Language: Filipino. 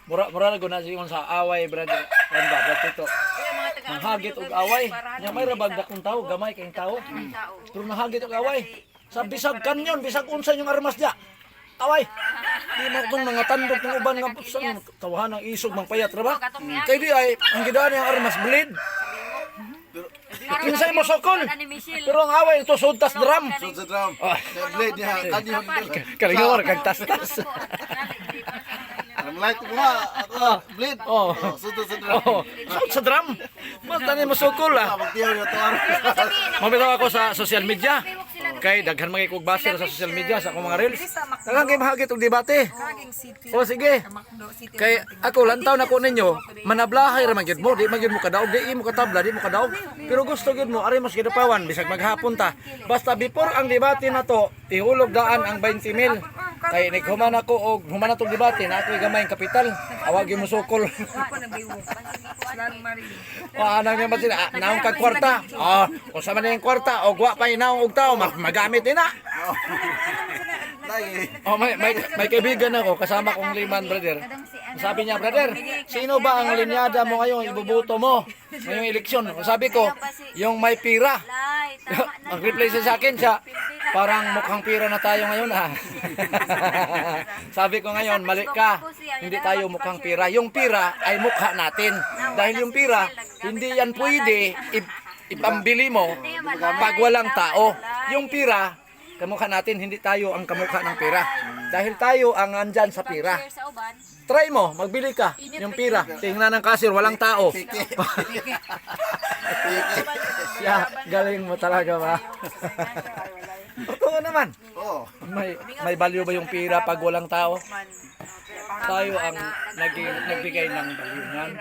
Mura na guna siya sa away, brother. Randa, brad ito. Nahagit og away. Nya may rabag dakong tao, gamay kayong tao. Pero nahagit og away. Sa bisag kanyon, bisag unsa yung armas dia. Away. Di mo kung mga tandok ng uban nga sang tawahan ng isog mang payat ra ba? Kay di ay ang gidaan yung armas blade. Kinsay mo sokol. Pero ang away ito sudtas drum. Sud sa drum. Blade niya kanyon. Kalingawar kag tas-tas. Ang light ko nga. Blade. Oh. Sud sa drum. Oh, sud sa drum. Mas tani mo sokol ah. Magtiyaw yung tuwar. Mabitaw ako sa social media. Kay daghan mga ikog baser sa social media sa akong mga reels. Daghang kay mahagit og debate. O sige. Kay ako lantaw na ko ninyo, manablahay ra man gyud mo, di man gyud mo kadaog, di mo katabla, di mo kadaog. Pero gusto gyud mo ari mas gidapawan bisag maghapon ta. Basta before ang debate na to, ihulog daan ang 20 mil. Kay nighuman ako og human atong debate na ako'y gamay ang kapital. Awag gyud mo sukol. Anang nga ba sila? Naong kag kwarta. Kung sa man yung kwarta, o guwa pa inaong og tao, magamit ina. May kaibigan ako, kasama kong liman, brother. Sabi niya, brother, sino ba ang linyada mo ngayon, ibubuto mo ngayong eleksyon? Sabi ko, yung may pira. Ang reply siya sa akin siya, parang mukhang pira na tayo ngayon ah. Sabi ko ngayon, mali ka. Hindi tayo mukhang pira. Yung pira ay mukha natin. Dahil yung pira, hindi yan pwede ipambili mo pag walang tao. Yung pira, kamukha natin, hindi tayo ang kamukha ng pira. Dahil tayo ang andyan sa pira. Try mo, magbili ka yung pira. Tingnan ng cashier, walang tao. Yeah, galing mo talaga ba? Totoo naman. May value ba yung pira pag walang tao? Tayo ang nagbigay ng value niyan.